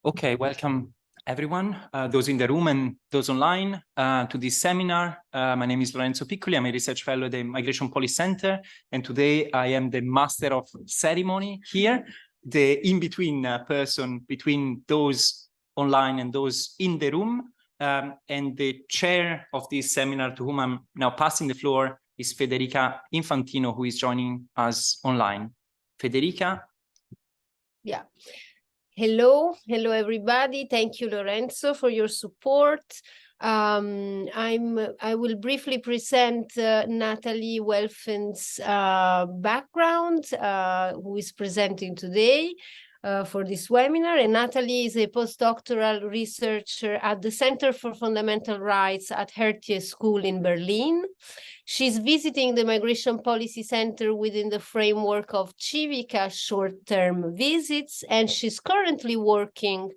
Okay, welcome everyone, those in the room and those online, to this seminar. My name is Lorenzo Piccoli. I'm a research fellow at the Migration Policy Center, and today I am the master of ceremony here, the in-between person between those online and those in the room, and the chair of this seminar, to whom I'm now passing the floor, is Federica Infantino, who is joining us online. Federica? Yeah. Hello everybody. Thank you, Lorenzo, for your support. I will briefly present Natalie Welfens' background, who is presenting today for this webinar. And Natalie is a postdoctoral researcher at the Center for Fundamental Rights at Hertie School in Berlin. She's visiting the Migration Policy Center within the framework of Civica short-term visits, and she's currently working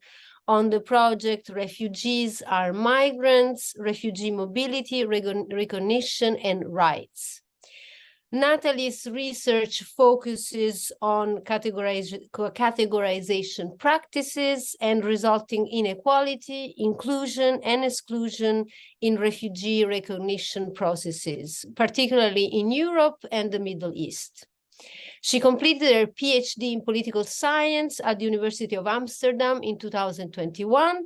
on the project Refugees Are Migrants, Refugee Mobility, Recognition and Rights. Natalie's research focuses on categorization practices and resulting inequality, inclusion, and exclusion in refugee recognition processes, particularly in Europe and the Middle East. She completed her PhD in political science at the University of Amsterdam in 2021.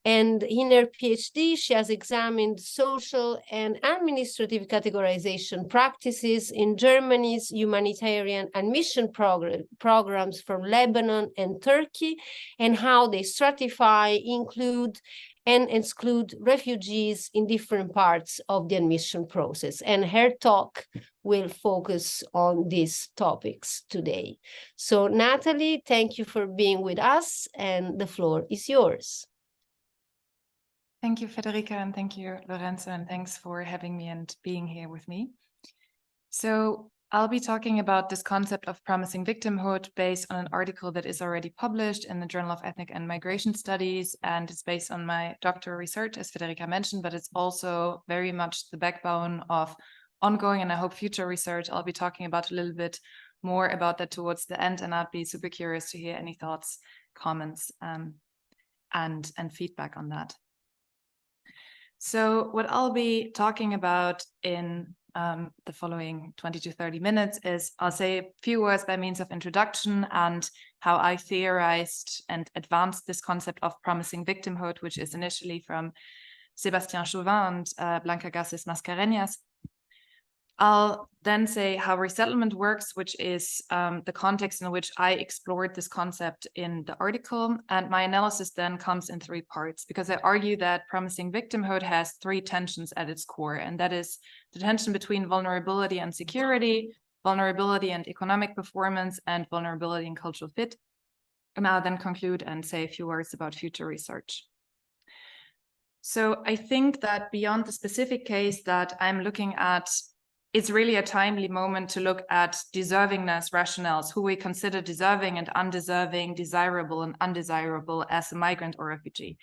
And in her PhD, she has examined social and administrative categorization practices in Germany's humanitarian admission programs from Lebanon and Turkey, and how they stratify, include, and exclude refugees in different parts of the admission process. And her talk will focus on these topics today. So Natalie, thank you for being with us, and the floor is yours. Thank you, Federica, and thank you, Lorenzo, and thanks for having me and being here with me. So I'll be talking about this concept of promising victimhood based on an article that is already published in the Journal of Ethnic and Migration Studies, and it's based on my doctoral research, as Federica mentioned, but it's also very much the backbone of ongoing and I hope future research. I'll be talking about a little bit more about that towards the end, and I'd be super curious to hear any thoughts, comments, and feedback on that. So what I'll be talking about in the following 20 to 30 minutes is I'll say a few words by means of introduction and how I theorized and advanced this concept of promising victimhood, which is initially from Sébastien Chauvin and Blanca Garcés Mascarenhas. I'll then say how resettlement works, which is the context in which I explored this concept in the article. And my analysis then comes in three parts, because I argue that promising victimhood has three tensions at its core. And that is the tension between vulnerability and security, vulnerability and economic performance, and vulnerability and cultural fit. And I'll then conclude and say a few words about future research. So I think that beyond the specific case that I'm looking at, it's really a timely moment to look at deservingness rationales, who we consider deserving and undeserving, desirable and undesirable as a migrant or refugee.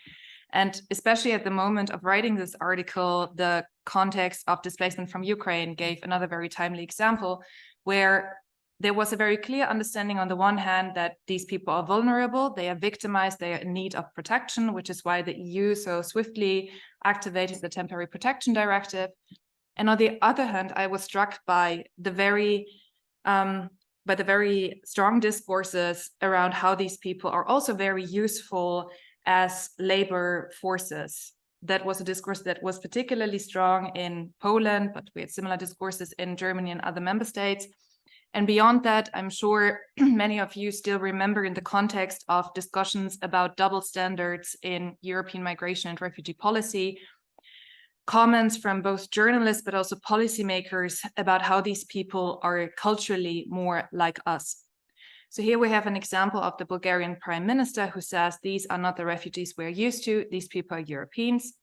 And especially at the moment of writing this article, the context of displacement from Ukraine gave another very timely example where there was a very clear understanding on the one hand that these people are vulnerable, they are victimized, they are in need of protection, which is why the EU so swiftly activated the Temporary Protection Directive. And on the other hand, I was struck by the very strong discourses around how these people are also very useful as labor forces. That was a discourse that was particularly strong in Poland, but we had similar discourses in Germany and other member states. And beyond that, I'm sure many of you still remember in the context of discussions about double standards in European migration and refugee policy, comments from both journalists but also policymakers about how these people are culturally more like us. So here we have an example of the Bulgarian Prime Minister who says these are not the refugees we're used to, these people are Europeans.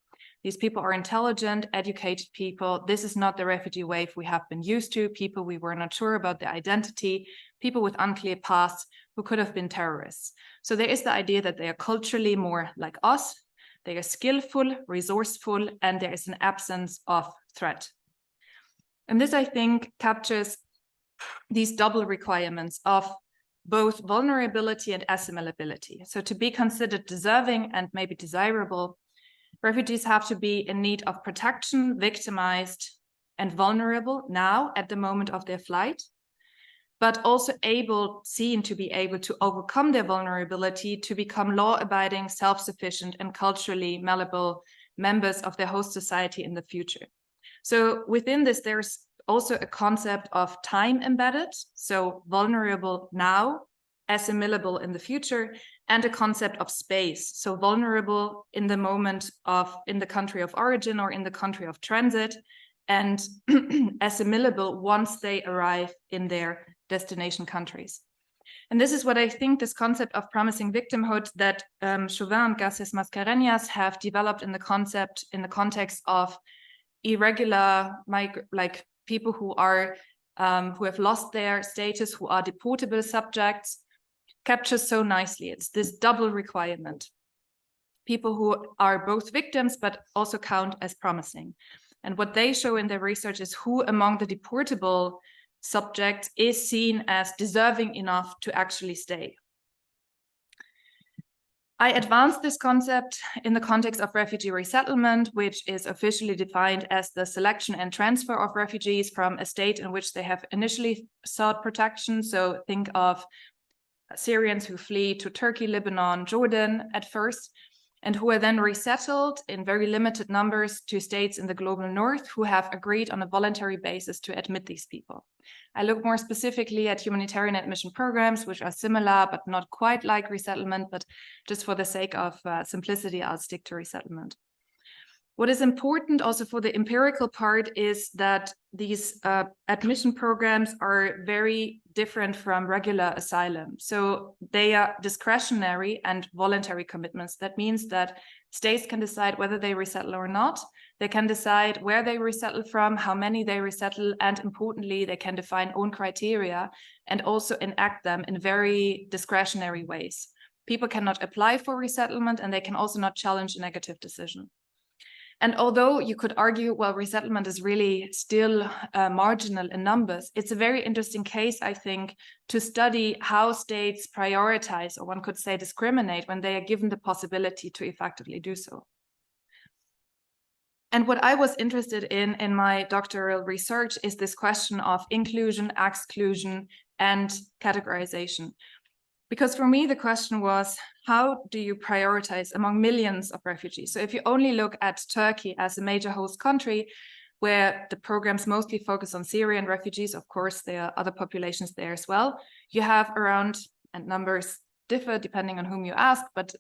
These people are intelligent, educated people. This is not the refugee wave we have been used to, people we were not sure about their identity, people with unclear pasts who could have been terrorists. So there is the idea that they are culturally more like us. They are skillful, resourceful, and there is an absence of threat. And this, I think, captures these double requirements of both vulnerability and assimilability. So to be considered deserving and maybe desirable, refugees have to be in need of protection, victimized, and vulnerable now at the moment of their flight, but also seen to be able to overcome their vulnerability to become law-abiding, self-sufficient, and culturally malleable members of their host society in the future. So within this, there's also a concept of time embedded, so vulnerable now, assimilable in the future, and a concept of space, so vulnerable in the moment in the country of origin or in the country of transit, and assimilable once they arrive in their destination countries. And this is what I think this concept of promising victimhood that Chauvin and Garces Mascarenhas have developed in the context of irregular, like people who have lost their status, who are deportable subjects, captures so nicely. It's this double requirement. People who are both victims, but also count as promising. And what they show in their research is who among the deportable subjects is seen as deserving enough to actually stay. I advanced this concept in the context of refugee resettlement, which is officially defined as the selection and transfer of refugees from a state in which they have initially sought protection. So think of Syrians who flee to Turkey, Lebanon, Jordan at first, and who are then resettled in very limited numbers to states in the global north who have agreed on a voluntary basis to admit these people. I look more specifically at humanitarian admission programs, which are similar, but not quite like resettlement, but just for the sake of simplicity, I'll stick to resettlement. What is important also for the empirical part is that these admission programs are very different from regular asylum. So they are discretionary and voluntary commitments. That means that states can decide whether they resettle or not. They can decide where they resettle from, how many they resettle, and importantly, they can define own criteria and also enact them in very discretionary ways. People cannot apply for resettlement, and they can also not challenge a negative decision. And although you could argue, well, resettlement is really still marginal in numbers, it's a very interesting case, I think, to study how states prioritize, or one could say discriminate, when they are given the possibility to effectively do so. And what I was interested in my doctoral research is this question of inclusion, exclusion, and categorization. Because for me, the question was, how do you prioritize among millions of refugees? So if you only look at Turkey as a major host country, where the programs mostly focus on Syrian refugees, of course, there are other populations there as well. You have around, and numbers differ depending on whom you ask, but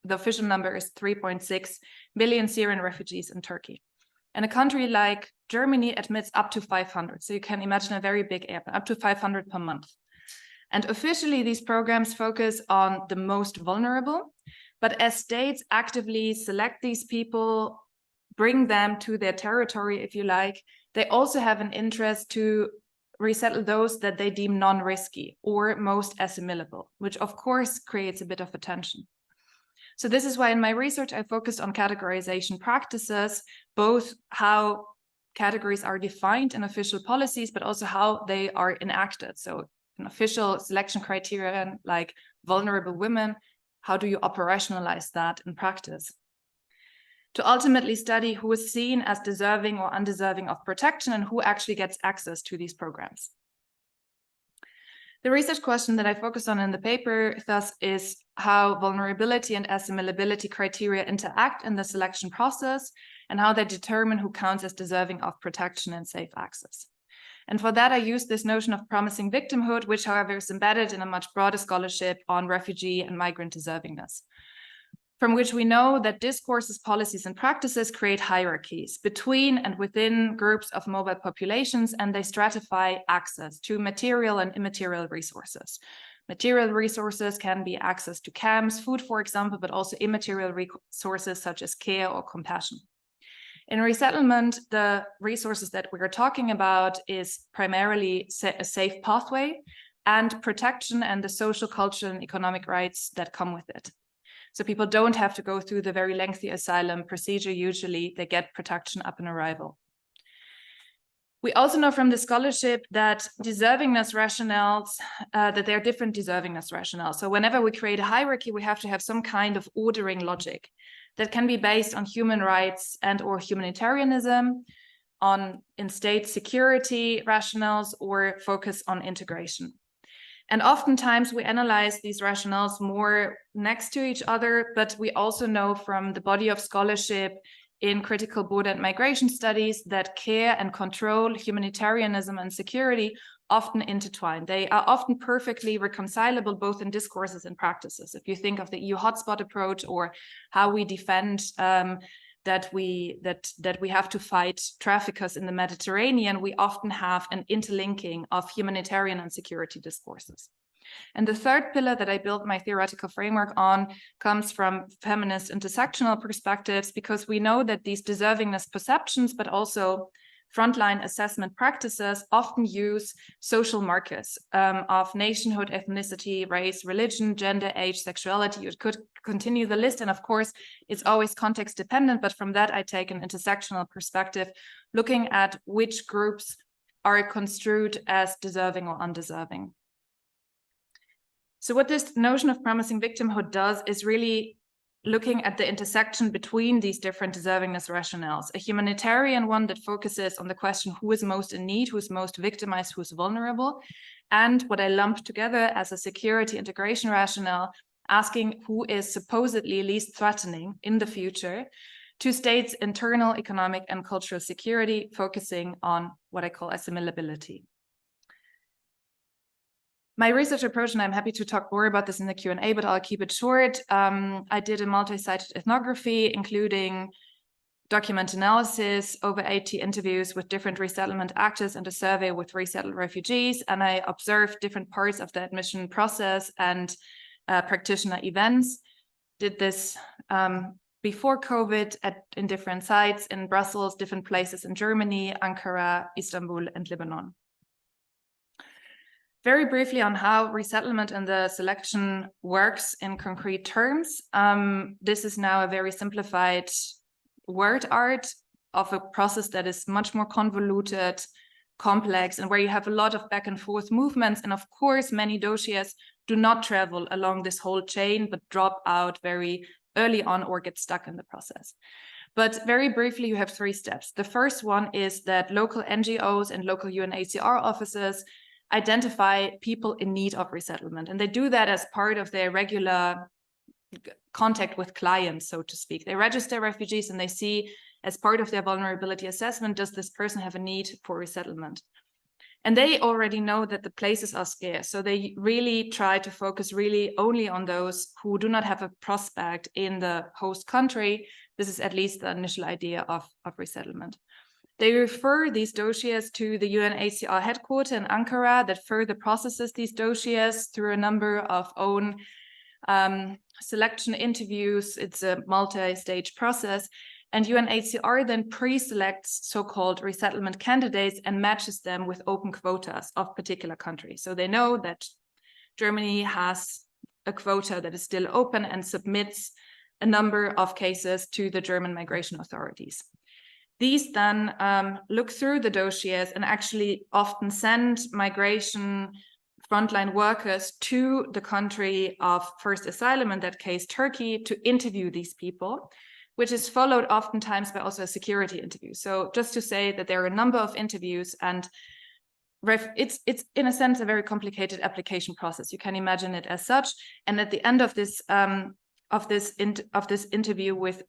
the official number is 3.6 million Syrian refugees in Turkey. And a country like Germany admits up to 500. So you can imagine a very big airport, up to 500 per month. And officially, these programs focus on the most vulnerable, but as states actively select these people, bring them to their territory, if you like, they also have an interest to resettle those that they deem non-risky or most assimilable, which of course creates a bit of a tension. So this is why in my research, I focused on categorization practices, both how categories are defined in official policies, but also how they are enacted. So an official selection criterion like vulnerable women, how do you operationalize that in practice? To ultimately study who is seen as deserving or undeserving of protection and who actually gets access to these programs. The research question that I focused on in the paper thus is how vulnerability and assimilability criteria interact in the selection process and how they determine who counts as deserving of protection and safe access. And for that, I used this notion of promising victimhood, which, however, is embedded in a much broader scholarship on refugee and migrant deservingness, from which we know that discourses, policies, and practices create hierarchies between and within groups of mobile populations, and they stratify access to material and immaterial resources. Material resources can be access to camps, food, for example, but also immaterial resources such as care or compassion. In resettlement, the resources that we're talking about is primarily a safe pathway and protection and the social, cultural, and economic rights that come with it. So people don't have to go through the very lengthy asylum procedure. Usually they get protection upon arrival. We also know from the scholarship that deservingness rationales, that there are different deservingness rationales. So whenever we create a hierarchy, we have to have some kind of ordering logic that can be based on human rights and or humanitarianism, in state security rationales, or focus on integration. And oftentimes we analyze these rationales more next to each other, but we also know from the body of scholarship in critical border and migration studies that care and control, humanitarianism and security often intertwine. They are often perfectly reconcilable both in discourses and practices. If you think of the EU hotspot approach, or how we defend that we have to fight traffickers in the Mediterranean, we often have an interlinking of humanitarian and security discourses. And the third pillar that I built my theoretical framework on comes from feminist intersectional perspectives, because we know that these deservingness perceptions, but also frontline assessment practices, often use social markers of nationhood, ethnicity, race, religion, gender, age, sexuality. You could continue the list. And of course, it's always context dependent. But from that, I take an intersectional perspective, looking at which groups are construed as deserving or undeserving. So what this notion of promising victimhood does is really looking at the intersection between these different deservingness rationales, a humanitarian one that focuses on the question who is most in need, who is most victimized, who is vulnerable, and what I lump together as a security integration rationale, asking who is supposedly least threatening in the future to states' internal economic and cultural security, focusing on what I call assimilability. My research approach, and I'm happy to talk more about this in the Q&A, but I'll keep it short. I did a multi-sited ethnography, including document analysis, over 80 interviews with different resettlement actors, and a survey with resettled refugees. And I observed different parts of the admission process and practitioner events. Did this before COVID in different sites in Brussels, different places in Germany, Ankara, Istanbul, and Lebanon. Very briefly on how resettlement and the selection works in concrete terms. This is now a very simplified word art of a process that is much more convoluted, complex, and where you have a lot of back and forth movements. And of course, many dossiers do not travel along this whole chain, but drop out very early on or get stuck in the process. But very briefly, you have 3 steps. The first one is that local NGOs and local UNHCR offices identify people in need of resettlement. And they do that as part of their regular contact with clients, so to speak. They register refugees and they see, as part of their vulnerability assessment, does this person have a need for resettlement? And they already know that the places are scarce. So they really try to focus really only on those who do not have a prospect in the host country. This is at least the initial idea of resettlement. They refer these dossiers to the UNHCR headquarters in Ankara that further processes these dossiers through a number of own selection interviews. It's a multi-stage process. And UNHCR then pre-selects so-called resettlement candidates and matches them with open quotas of particular countries. So they know that Germany has a quota that is still open and submits a number of cases to the German migration authorities. These then look through the dossiers and actually often send migration frontline workers to the country of first asylum, in that case, Turkey, to interview these people, which is followed oftentimes by also a security interview. So just to say that there are a number of interviews, and it's in a sense a very complicated application process. You can imagine it as such. And at the end of this interview with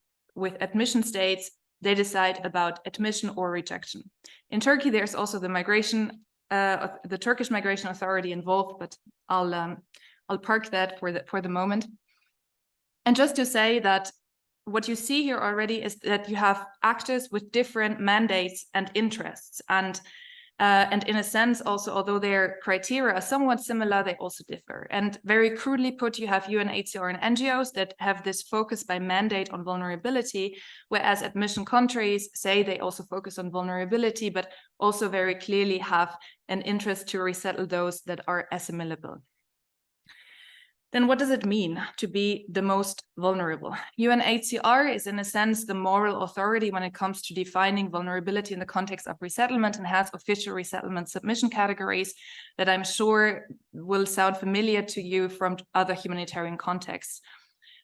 admission states, they decide about admission or rejection. In Turkey, there's also the Turkish migration authority involved, but I'll park that for the moment. And just to say that what you see here already is that you have actors with different mandates and interests, and in a sense also, although their criteria are somewhat similar, they also differ. And very crudely put, you have UNHCR and NGOs that have this focus by mandate on vulnerability, whereas admission countries say they also focus on vulnerability, but also very clearly have an interest to resettle those that are assimilable. Then what does it mean to be the most vulnerable? UNHCR is in a sense the moral authority when it comes to defining vulnerability in the context of resettlement, and has official resettlement submission categories that I'm sure will sound familiar to you from other humanitarian contexts.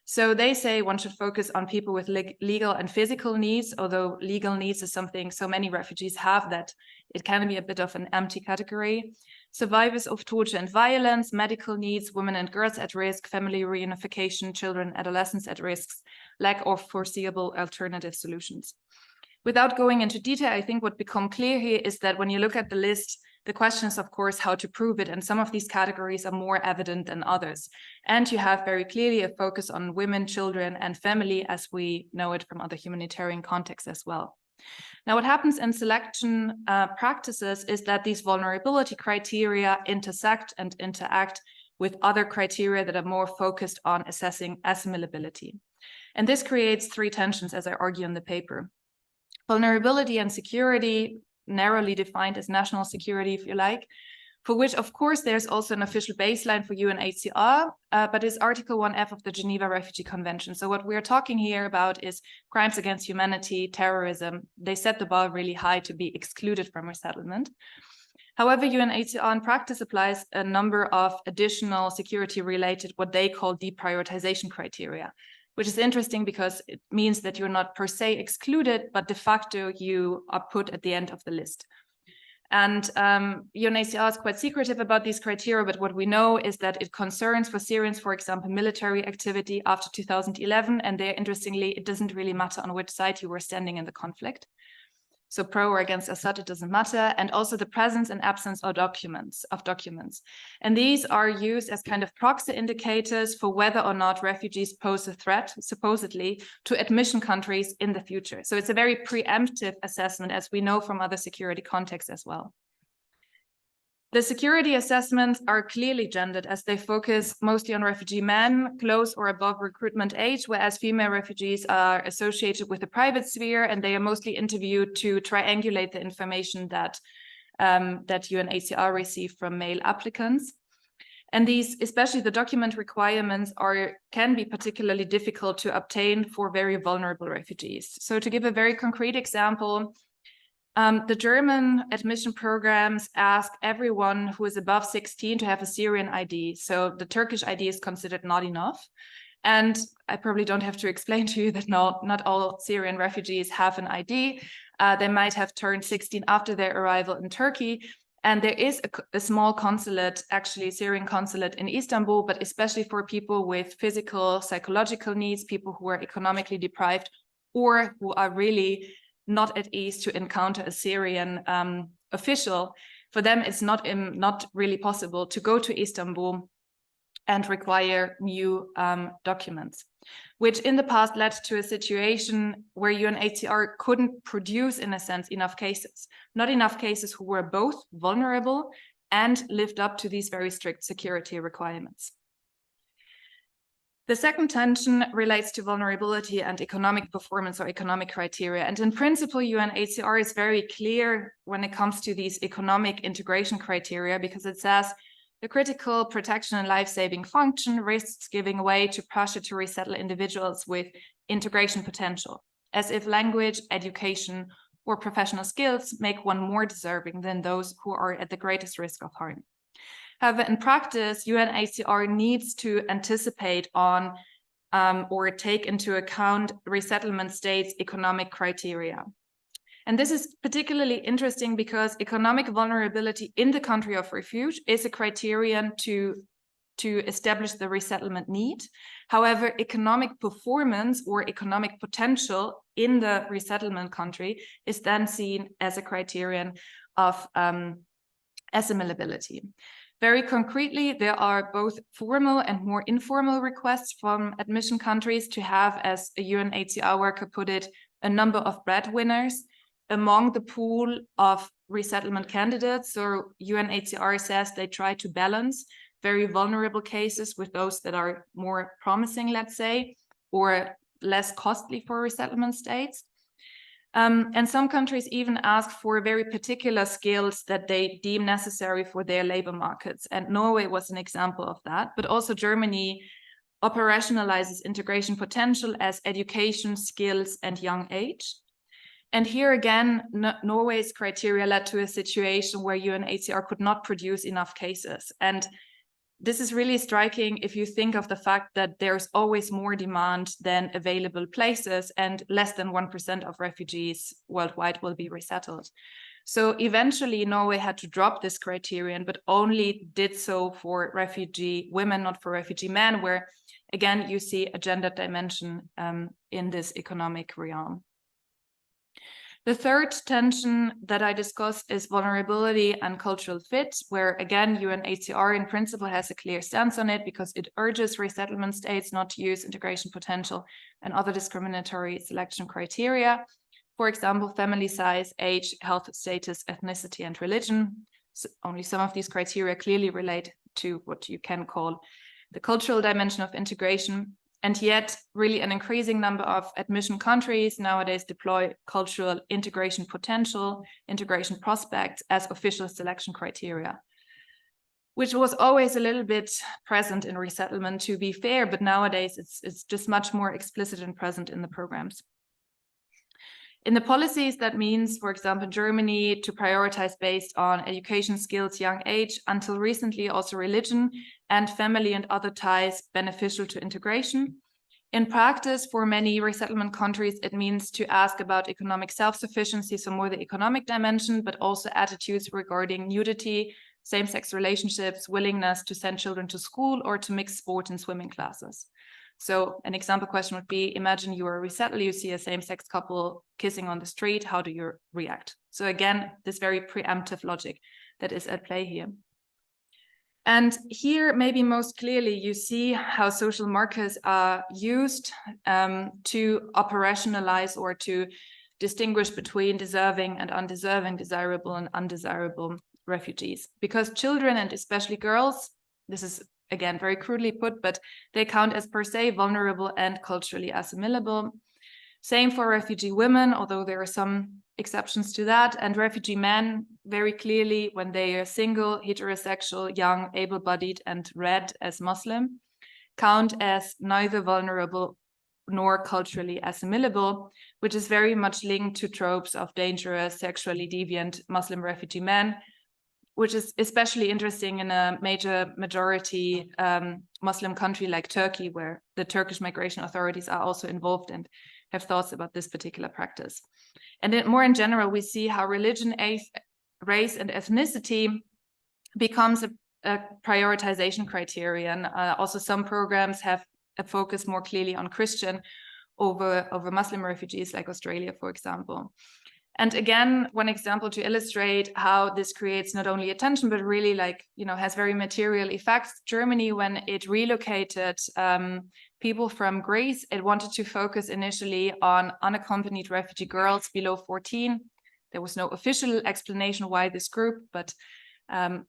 So they say one should focus on people with legal and physical needs, although legal needs is something so many refugees have that it can be a bit of an empty category. Survivors of torture and violence, medical needs, women and girls at risk, family reunification, children, adolescents at risks, lack of foreseeable alternative solutions. Without going into detail, I think what become clear here is that when you look at the list, the question is, of course, how to prove it. And some of these categories are more evident than others. And you have very clearly a focus on women, children, and family, as we know it from other humanitarian contexts as well. Now, what happens in selection practices is that these vulnerability criteria intersect and interact with other criteria that are more focused on assessing assimilability. And this creates three tensions, as I argue in the paper. Vulnerability and security, narrowly defined as national security, if you like, for which, of course, there's also an official baseline for UNHCR, but is Article 1F of the Geneva Refugee Convention. So what we're talking here about is crimes against humanity, terrorism. They set the bar really high to be excluded from resettlement. However, UNHCR in practice applies a number of additional security-related, what they call deprioritization criteria, which is interesting because it means that you're not per se excluded, but de facto you are put at the end of the list. And UNHCR is quite secretive about these criteria, but what we know is that it concerns for Syrians, for example, military activity after 2011, and there, interestingly, it doesn't really matter on which side you were standing in the conflict. So pro or against Assad, it doesn't matter. And also the presence and absence of documents. And these are used as kind of proxy indicators for whether or not refugees pose a threat, supposedly, to admission countries in the future. So it's a very preemptive assessment, as we know from other security contexts as well. The security assessments are clearly gendered, as they focus mostly on refugee men close or above recruitment age, whereas female refugees are associated with the private sphere, and they are mostly interviewed to triangulate the information that UNHCR received from male applicants. And these, especially the document requirements, can be particularly difficult to obtain for very vulnerable refugees. So to give a very concrete example, the German admission programs ask everyone who is above 16 to have a Syrian ID. So the Turkish ID is considered not enough. And I probably don't have to explain to you that not all Syrian refugees have an ID. They might have turned 16 after their arrival in Turkey. And there is a small consulate, actually Syrian consulate in Istanbul, but especially for people with physical, psychological needs, people who are economically deprived, or who are really not at ease to encounter a Syrian official. For them, it's not really possible to go to Istanbul and require new documents, which in the past led to a situation where UNHCR couldn't produce, in a sense, enough cases. Not enough cases who were both vulnerable and lived up to these very strict security requirements. The second tension relates to vulnerability and economic performance or economic criteria. And in principle, UNHCR is very clear when it comes to these economic integration criteria, because it says the critical protection and life-saving function risks giving way to pressure to resettle individuals with integration potential, as if language, education, or professional skills make one more deserving than those who are at the greatest risk of harm. However, in practice, UNHCR needs to anticipate on or take into account resettlement states' economic criteria. And this is particularly interesting because economic vulnerability in the country of refuge is a criterion to establish the resettlement need. However, economic performance or economic potential in the resettlement country is then seen as a criterion of assimilability. Very concretely, there are both formal and more informal requests from admission countries to have, as a UNHCR worker put it, a number of breadwinners among the pool of resettlement candidates. So UNHCR says they try to balance very vulnerable cases with those that are more promising, let's say, or less costly for resettlement states. And some countries even ask for very particular skills that they deem necessary for their labor markets. And Norway was an example of that, but also Germany operationalizes integration potential as education, skills, and young age. And here again, Norway's criteria led to a situation where UNHCR could not produce enough cases. And this is really striking if you think of the fact that there's always more demand than available places, and less than 1% of refugees worldwide will be resettled. So eventually Norway had to drop this criterion, but only did so for refugee women, not for refugee men, where again, you see a gender dimension in this economic realm. The third tension that I discussed is vulnerability and cultural fit, where again, UNHCR in principle has a clear stance on it because it urges resettlement states not to use integration potential and other discriminatory selection criteria. For example, family size, age, health status, ethnicity, and religion. So only some of these criteria clearly relate to what you can call the cultural dimension of integration. And yet, really an increasing number of admission countries nowadays deploy cultural integration potential, integration prospects as official selection criteria, which was always a little bit present in resettlement, to be fair, but nowadays it's just much more explicit and present in the programs. In the policies, that means, for example, Germany to prioritize based on education, skills, young age, until recently also religion and family and other ties beneficial to integration. In practice, for many resettlement countries, it means to ask about economic self-sufficiency, so more the economic dimension, but also attitudes regarding nudity, same-sex relationships, willingness to send children to school or to mix sport and swimming classes. So an example question would be, imagine you are a resettler, you see a same-sex couple kissing on the street, how do you react? So again, this very preemptive logic that is at play here. And here, maybe most clearly, you see how social markers are used to operationalize or to distinguish between deserving and undeserving, desirable and undesirable refugees. Because children, and especially girls, this is again very crudely put, but they count as per se vulnerable and culturally assimilable. Same for refugee women, although there are some exceptions to that, and refugee men, very clearly, when they are single, heterosexual, young, able-bodied, and read as Muslim, count as neither vulnerable nor culturally assimilable, which is very much linked to tropes of dangerous, sexually deviant Muslim refugee men, which is especially interesting in a major majority Muslim country like Turkey, where the Turkish migration authorities are also involved and have thoughts about this particular practice. And then more in general, we see how religion, race, and ethnicity becomes a prioritization criterion. Also, some programs have a focus more clearly on Christian over Muslim refugees, like Australia, for example. And again, one example to illustrate how this creates not only attention, but really has very material effects. Germany, when it relocated people from Greece, it wanted to focus initially on unaccompanied refugee girls below 14. There was no official explanation why this group, but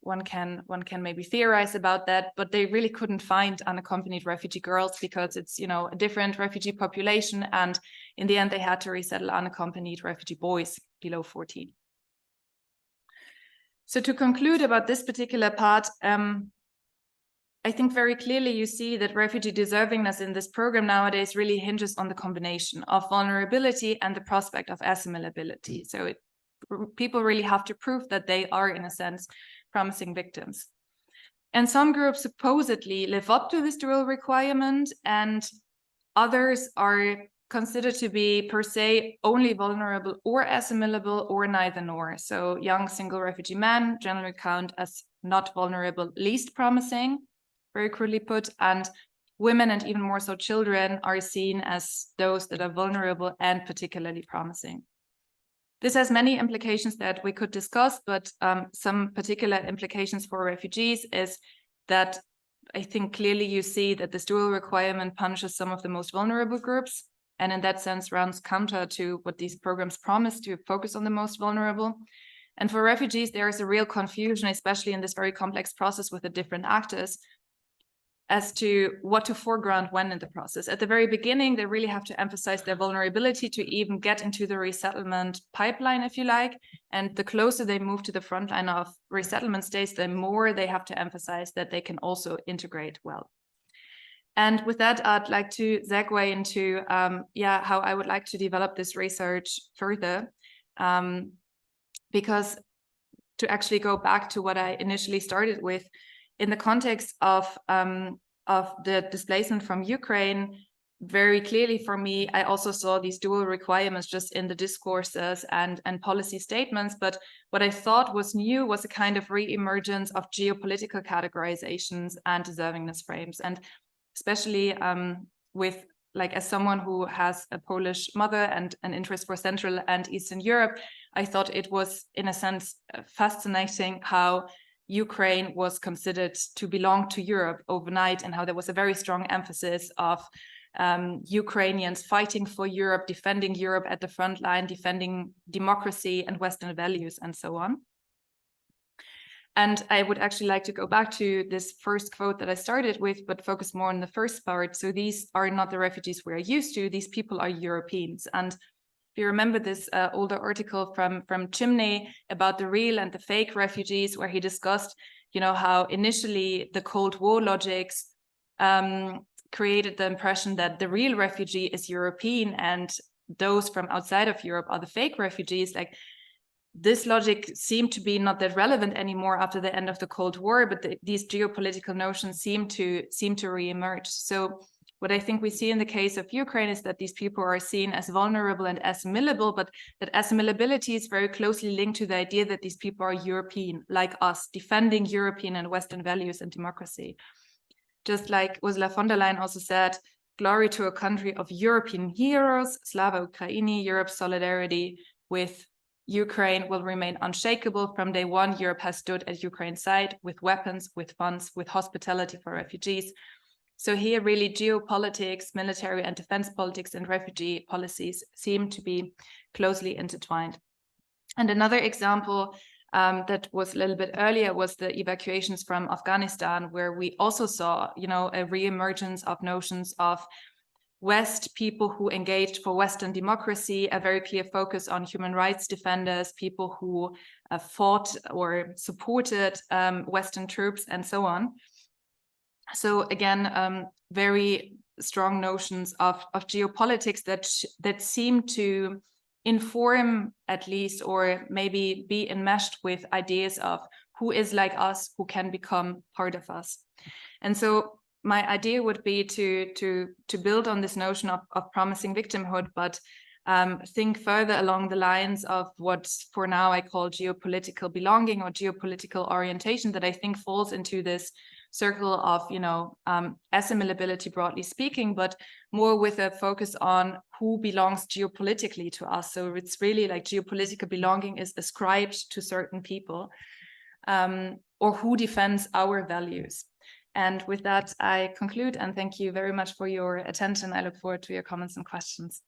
one can maybe theorize about that, but they really couldn't find unaccompanied refugee girls because it's a different refugee population, and in the end they had to resettle unaccompanied refugee boys below 14. So to conclude about this particular part, I think very clearly you see that refugee deservingness in this program nowadays really hinges on the combination of vulnerability and the prospect of assimilability. So people really have to prove that they are, in a sense, promising victims. And some groups supposedly live up to this dual requirement, and others are considered to be per se only vulnerable or assimilable or neither nor. So young single refugee men generally count as not vulnerable, least promising, very crudely put, and women, and even more so children, are seen as those that are vulnerable and particularly promising. This has many implications that we could discuss, but some particular implications for refugees is that I think clearly you see that this dual requirement punishes some of the most vulnerable groups, and in that sense runs counter to what these programs promise, to focus on the most vulnerable. And for refugees, there is a real confusion, especially in this very complex process with the different actors, as to what to foreground when in the process. At the very beginning, they really have to emphasize their vulnerability to even get into the resettlement pipeline, if you like. And the closer they move to the front line of resettlement states, the more they have to emphasize that they can also integrate well. And with that, I'd like to segue into how I would like to develop this research further. Because to actually go back to what I initially started with, in the context of the displacement from Ukraine, very clearly for me, I also saw these dual requirements just in the discourses and policy statements. But what I thought was new was a kind of re-emergence of geopolitical categorizations and deservingness frames. And especially with, like, as someone who has a Polish mother and an interest for Central and Eastern Europe, I thought it was, in a sense, fascinating how Ukraine was considered to belong to Europe overnight, and how there was a very strong emphasis of Ukrainians fighting for Europe, defending Europe at the front line, defending democracy and Western values, and so on. And I would actually like to go back to this first quote that I started with, but focus more on the first part. So these are not the refugees we are used to. These people are Europeans. And if you remember this older article from Chimney about the real and the fake refugees, where he discussed, you know, how initially the Cold War logics created the impression that the real refugee is European and those from outside of Europe are the fake refugees. Like, this logic seemed to be not that relevant anymore after the end of the Cold War, but these geopolitical notions seem to re-emerge. So what I think we see in the case of Ukraine is that these people are seen as vulnerable and assimilable, but that assimilability is very closely linked to the idea that these people are European, like us, defending European and Western values and democracy. Just like Ursula von der Leyen also said, glory to a country of European heroes, Slava Ukraini, Europe's solidarity with Ukraine will remain unshakable. From day one, Europe has stood at Ukraine's side with weapons, with funds, with hospitality for refugees. So here really geopolitics, military and defense politics and refugee policies seem to be closely intertwined. And another example that was a little bit earlier was the evacuations from Afghanistan, where we also saw, you know, a re-emergence of notions of West, people who engaged for Western democracy, a very clear focus on human rights defenders, people who fought or supported Western troops, and so on. So again, very strong notions of geopolitics that seem to inform, at least, or maybe be enmeshed with ideas of who is like us, who can become part of us. And so my idea would be to build on this notion of promising victimhood, but think further along the lines of what for now I call geopolitical belonging or geopolitical orientation, that I think falls into this circle of, you know, assimilability broadly speaking, but more with a focus on who belongs geopolitically to us. So it's really like geopolitical belonging is ascribed to certain people, or who defends our values. And with that, I conclude, and thank you very much for your attention. I look forward to your comments and questions.